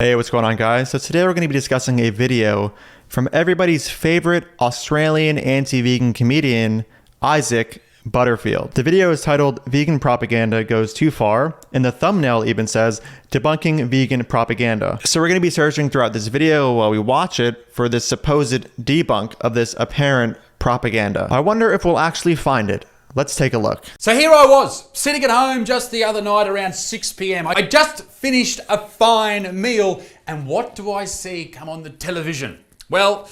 Hey, what's going on, guys? So today we're going to be discussing a video from everybody's favorite Australian anti-vegan comedian, Isaac Butterfield. The video is titled "Vegan Propaganda Goes Too Far," and the thumbnail even says "Debunking Vegan Propaganda." So we're going to be searching throughout this video while we watch it for this supposed debunk of this apparent propaganda. I wonder if we'll actually find it. Let's take a look. So here I was, sitting at home just the other night around 6 p.m. I just finished a fine meal, and what do I see come on the television? Well,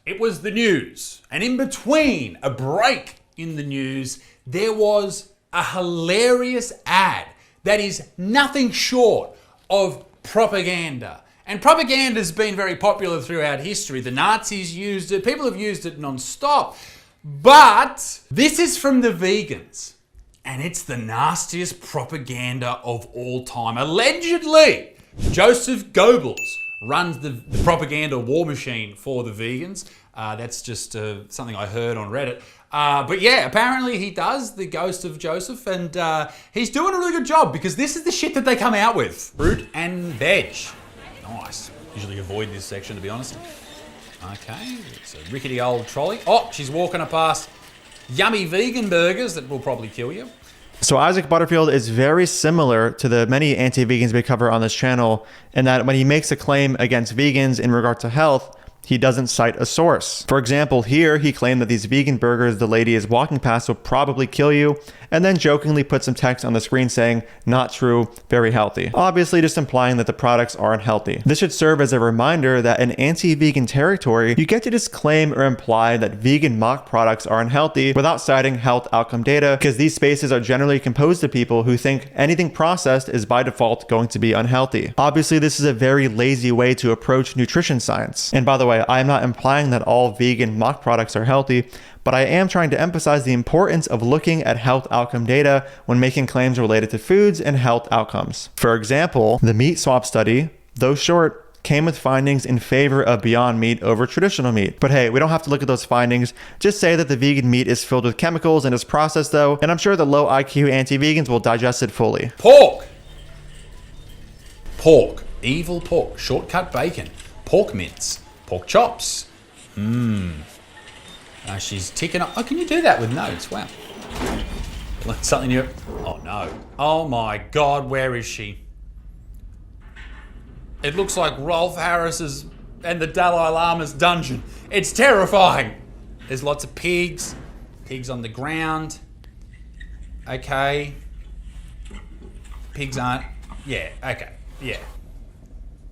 it was the news. And in between a break in the news, there was a hilarious ad that is nothing short of propaganda. And propaganda has been very popular throughout history. The Nazis used it, people have used it non-stop. But this is from the vegans, and it's the nastiest propaganda of all time. Allegedly, Joseph Goebbels runs the propaganda war machine for the vegans. That's just something I heard on Reddit. But yeah, apparently he does, the ghost of Joseph, and he's doing a really good job because this is the shit that they come out with. Fruit and veg. Nice. Usually avoid this section, to be honest. Okay, it's a rickety old trolley. Oh, she's walking past yummy vegan burgers that will probably kill you. So Isaac Butterfield is very similar to the many anti-vegans we cover on this channel in that when he makes a claim against vegans in regard to health, he doesn't cite a source. For example, here he claimed that these vegan burgers the lady is walking past will probably kill you, and then jokingly put some text on the screen saying, "Not true, very healthy." Obviously just implying that the products aren't healthy. This should serve as a reminder that in anti-vegan territory, you get to just claim or imply that vegan mock products are unhealthy without citing health outcome data, because these spaces are generally composed of people who think anything processed is by default going to be unhealthy. Obviously, this is a very lazy way to approach nutrition science. And by the way, I am not implying that all vegan mock products are healthy, but I am trying to emphasize the importance of looking at health outcome data when making claims related to foods and health outcomes. For example, the meat swap study, though short, came with findings in favor of Beyond Meat over traditional meat. But hey, we don't have to look at those findings. Just say that the vegan meat is filled with chemicals and is processed though, and I'm sure the low IQ anti-vegans will digest it fully. Pork. Pork. Evil pork. Shortcut bacon. Pork mince. Pork chops. She's ticking up. Oh, can you do that with notes? Wow. Learned something new. Oh no. Oh my God, where is she? It looks like Rolf Harris's and the Dalai Lama's dungeon. It's terrifying. There's lots of pigs. Pigs on the ground. Okay. Pigs aren't. Yeah, okay. Yeah.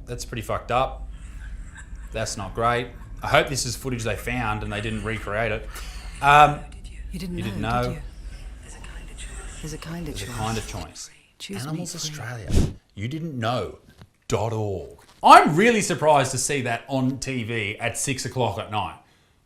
That's pretty fucked up. That's not great. I hope this is footage they found and they didn't recreate it. You didn't know. Did you? There's a kind of choice. Animals Australia. You didn't know. .org. I'm really surprised to see that on TV at 6 o'clock at night.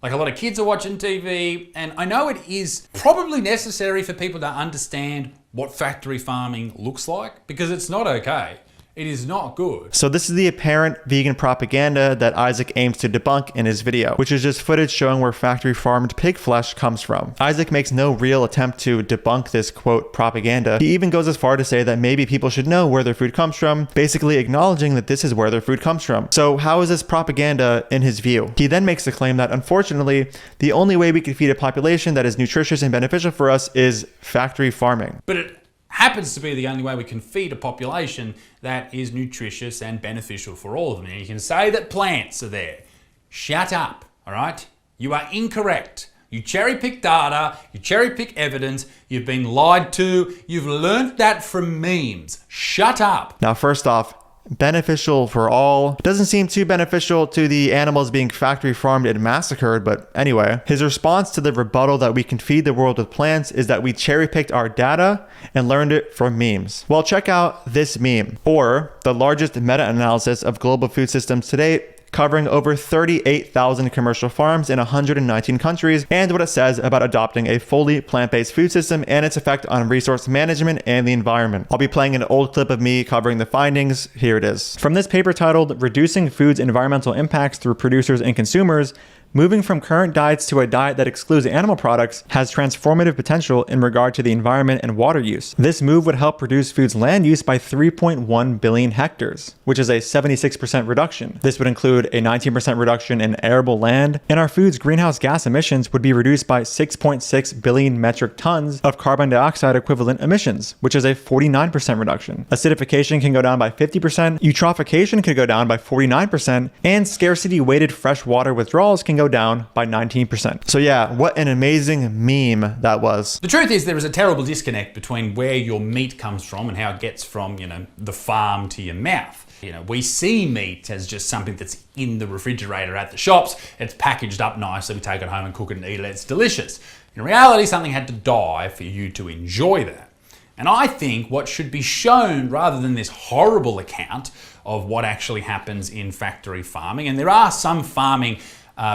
Like, a lot of kids are watching TV, and I know it is probably necessary for people to understand what factory farming looks like, because it's not okay. It is not good. So this is the apparent vegan propaganda that Isaac aims to debunk in his video, which is just footage showing where factory farmed pig flesh comes from. Isaac makes no real attempt to debunk this quote propaganda. He even goes as far to say that maybe people should know where their food comes from, basically acknowledging that this is where their food comes from. So how is this propaganda in his view? He then makes the claim that unfortunately, the only way we can feed a population that is nutritious and beneficial for us is factory farming. But it happens to be the only way we can feed a population that is nutritious and beneficial for all of them. And you can say that plants are there. Shut up, all right? You are incorrect. You cherry pick data, you cherry pick evidence, you've been lied to, you've learnt that from memes. Shut up. Now, first off, beneficial for all doesn't seem too beneficial to the animals being factory farmed and massacred, but anyway. His response to the rebuttal that we can feed the world with plants is that we cherry picked our data and learned it from memes. Well, check out this meme, or the largest meta-analysis of global food systems to date, covering over 38,000 commercial farms in 119 countries, and what it says about adopting a fully plant-based food system and its effect on resource management and the environment. I'll be playing an old clip of me covering the findings. Here it is. From this paper titled "Reducing Food's Environmental Impacts Through Producers and Consumers," Moving from current diets to a diet that excludes animal products has transformative potential in regard to the environment and water use. This move would help reduce food's land use by 3.1 billion hectares, which is a 76% reduction. This would include a 19% reduction in arable land, and our food's greenhouse gas emissions would be reduced by 6.6 billion metric tons of carbon dioxide equivalent emissions, which is a 49% reduction. Acidification can go down by 50%, eutrophication could go down by 49%, and scarcity-weighted freshwater withdrawals can go down by 19%. So yeah, what an amazing meme that was. The truth is there is a terrible disconnect between where your meat comes from and how it gets from, the farm to your mouth. We see meat as just something that's in the refrigerator at the shops. It's packaged up nicely. We take it home and cook it and eat it. It's delicious. In reality, something had to die for you to enjoy that. And I think what should be shown, rather than this horrible account of what actually happens in factory farming, and there are some farming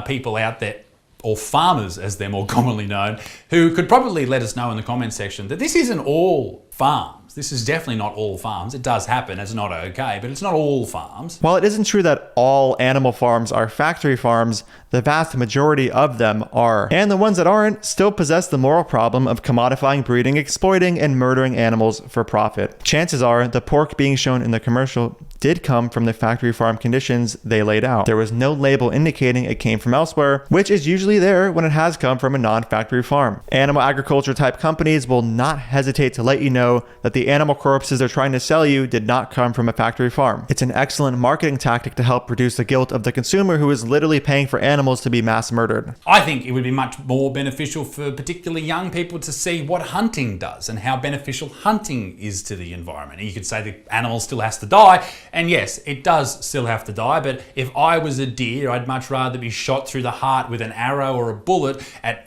people out there, or farmers as they're more commonly known, who could probably let us know in the comment section that this isn't all farms. This is definitely not all farms. It does happen, it's not okay, but it's not all farms. While it isn't true that all animal farms are factory farms, the vast majority of them are. And the ones that aren't still possess the moral problem of commodifying breeding, exploiting, and murdering animals for profit. Chances are the pork being shown in the commercial did come from the factory farm conditions they laid out. There was no label indicating it came from elsewhere, which is usually there when it has come from a non-factory farm. Animal agriculture type companies will not hesitate to let you know that the animal corpses they're trying to sell you did not come from a factory farm. It's an excellent marketing tactic to help reduce the guilt of the consumer who is literally paying for animals to be mass murdered. I think it would be much more beneficial for particularly young people to see what hunting does and how beneficial hunting is to the environment. And you could say the animal still has to die, and yes, it does still have to die, but if I was a deer, I'd much rather be shot through the heart with an arrow or a bullet at,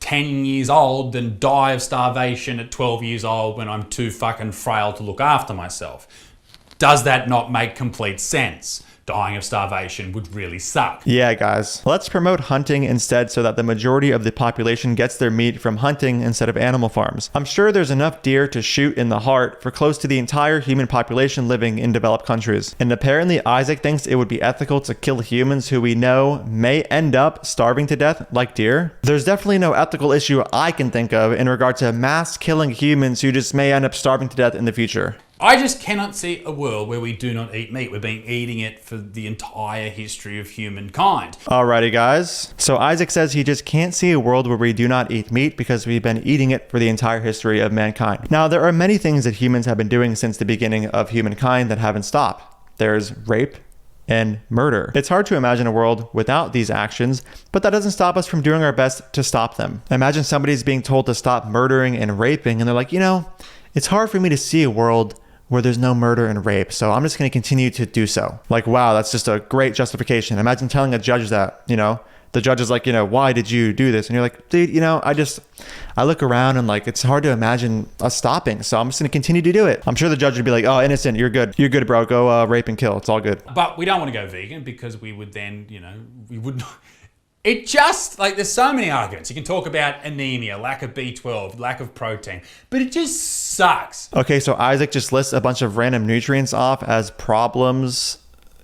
10 years old than die of starvation at 12 years old when I'm too fucking frail to look after myself. Does that not make complete sense? Dying of starvation would really suck. Yeah, guys. Let's promote hunting instead so that the majority of the population gets their meat from hunting instead of animal farms. I'm sure there's enough deer to shoot in the heart for close to the entire human population living in developed countries. And apparently Isaac thinks it would be ethical to kill humans who we know may end up starving to death like deer. There's definitely no ethical issue I can think of in regard to mass killing humans who just may end up starving to death in the future. I just cannot see a world where we do not eat meat. We've been eating it for the entire history of humankind. Alrighty, guys. So Isaac says he just can't see a world where we do not eat meat because we've been eating it for the entire history of mankind. Now, there are many things that humans have been doing since the beginning of humankind that haven't stopped. There's rape and murder. It's hard to imagine a world without these actions, but that doesn't stop us from doing our best to stop them. Imagine somebody's being told to stop murdering and raping, and they're like, it's hard for me to see a world where there's no murder and rape, so I'm just going to continue to do so. Like, wow, that's just a great justification. Imagine telling a judge that, the judge is like, why did you do this? And you're like, dude, I look around and it's hard to imagine us stopping, so I'm just going to continue to do it. I'm sure the judge would be like, oh, innocent, you're good, bro, go rape and kill, it's all good. But we don't want to go vegan because we would then, we would not... It just, there's so many arguments. You can talk about anemia, lack of B12, lack of protein, but it just sucks. Okay, so Isaac just lists a bunch of random nutrients off as problems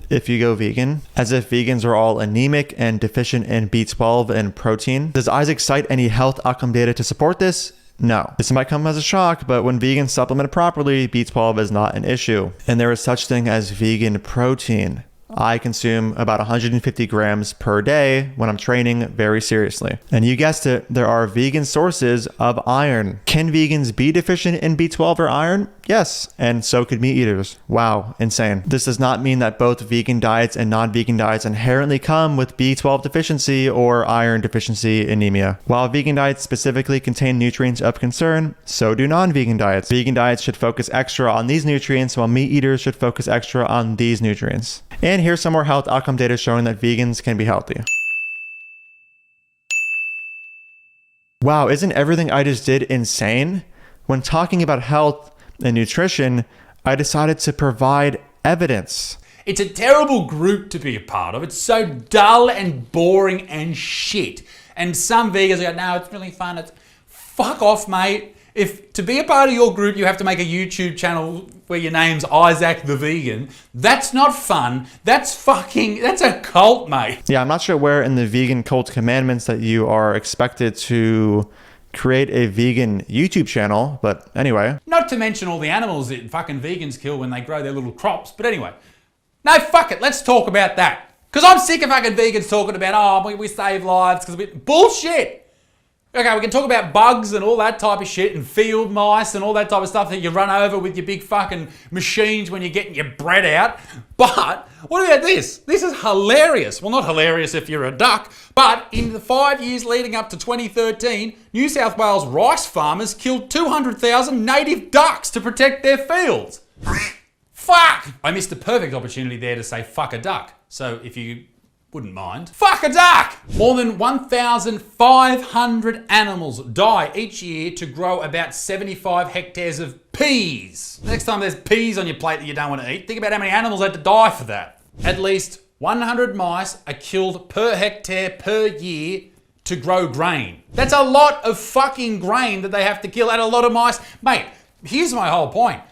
if you go vegan, as if vegans are all anemic and deficient in B12 and protein. Does Isaac cite any health outcome data to support this? No. This might come as a shock, but when vegans supplement properly, B12 is not an issue. And there is such thing as vegan protein. I consume about 150 grams per day when I'm training very seriously. And you guessed it, there are vegan sources of iron. Can vegans be deficient in B12 or iron? Yes, and so could meat eaters. Wow, insane. This does not mean that both vegan diets and non-vegan diets inherently come with B12 deficiency or iron deficiency anemia. While vegan diets specifically contain nutrients of concern, so do non-vegan diets. Vegan diets should focus extra on these nutrients, while meat eaters should focus extra on these nutrients. And here's some more health outcome data showing that vegans can be healthy. Wow, isn't everything I just did insane? When talking about health and nutrition, I decided to provide evidence. It's a terrible group to be a part of. It's so dull and boring and shit. And some vegans go, no, it's really fun. Fuck off, mate. If to be a part of your group, you have to make a YouTube channel where your name's Isaac the Vegan, that's not fun. That's a cult, mate. Yeah, I'm not sure where in the vegan cult commandments that you are expected to create a vegan YouTube channel, but anyway. Not to mention all the animals that fucking vegans kill when they grow their little crops, but anyway. No, fuck it, let's talk about that. Because I'm sick of fucking vegans talking about, we save lives, because we... Bullshit! Okay, we can talk about bugs and all that type of shit and field mice and all that type of stuff that you run over with your big fucking machines when you're getting your bread out. But what about this? This is hilarious. Well, not hilarious if you're a duck, but in the 5 years leading up to 2013, New South Wales rice farmers killed 200,000 native ducks to protect their fields. Fuck! I missed a perfect opportunity there to say fuck a duck. So if you wouldn't mind. Fuck a duck! More than 1,500 animals die each year to grow about 75 hectares of peas. Next time there's peas on your plate that you don't want to eat, think about how many animals had to die for that. At least 100 mice are killed per hectare per year to grow grain. That's a lot of fucking grain that they have to kill and a lot of mice. Mate, here's my whole point.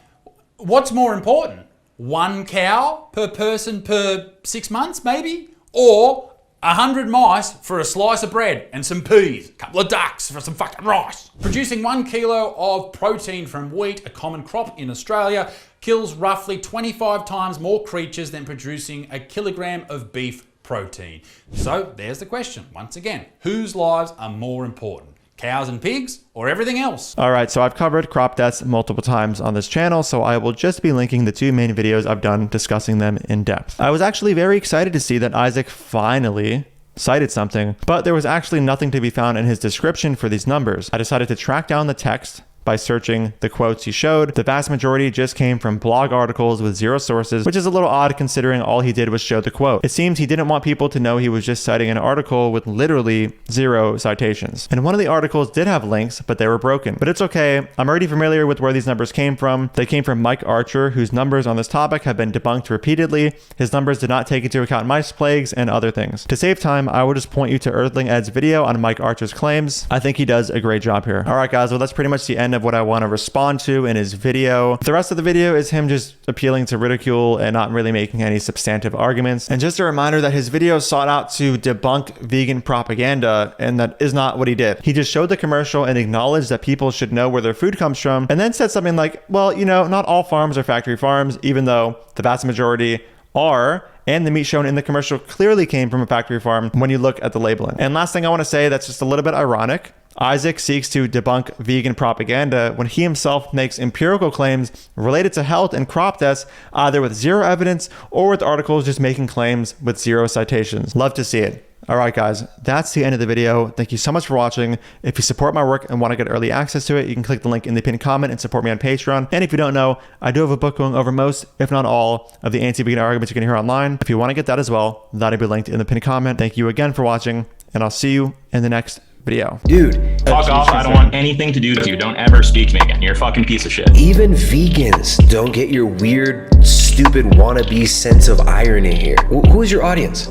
What's more important? 1 cow per person per 6 months, maybe? Or 100 mice for a slice of bread and some peas, a couple of ducks for some fucking rice. Producing 1 kilo of protein from wheat, a common crop in Australia, kills roughly 25 times more creatures than producing a kilogram of beef protein. So there's the question, once again, whose lives are more important? Cows and pigs, or everything else? All right, so I've covered crop deaths multiple times on this channel, so I will just be linking the 2 main videos I've done discussing them in depth. I was actually very excited to see that Isaac finally cited something, but there was actually nothing to be found in his description for these numbers. I decided to track down the text by searching the quotes he showed. The vast majority just came from blog articles with 0 sources, which is a little odd considering all he did was show the quote. It seems he didn't want people to know he was just citing an article with literally 0 citations. And one of the articles did have links, but they were broken. But it's okay. I'm already familiar with where these numbers came from. They came from Mike Archer, whose numbers on this topic have been debunked repeatedly. His numbers did not take into account mice plagues and other things. To save time, I will just point you to Earthling Ed's video on Mike Archer's claims. I think he does a great job here. All right, guys, well, that's pretty much the end of what I want to respond to in his video. The rest of the video is him just appealing to ridicule and not really making any substantive arguments. And just a reminder that his video sought out to debunk vegan propaganda, and that is not what he did. He just showed the commercial and acknowledged that people should know where their food comes from, and then said something like, well, you know, not all farms are factory farms, even though the vast majority are, and the meat shown in the commercial clearly came from a factory farm when you look at the labeling. And last thing I want to say that's just a little bit ironic, Isaac seeks to debunk vegan propaganda when he himself makes empirical claims related to health and crop deaths, either with 0 evidence or with articles just making claims with 0 citations. Love to see it. All right, guys, that's the end of the video. Thank you so much for watching. If you support my work and want to get early access to it, you can click the link in the pinned comment and support me on Patreon. And if you don't know, I do have a book going over most, if not all, of the anti-vegan arguments you can hear online. If you want to get that as well, that'll be linked in the pinned comment. Thank you again for watching, and I'll see you in the next video. Dude, fuck off. I don't want anything to do with you. Don't ever speak to me again. You're a fucking piece of shit. even vegans don't get your weird, stupid wannabe sense of irony here. Who is your audience?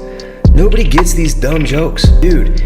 Nobody gets these dumb jokes. Dude,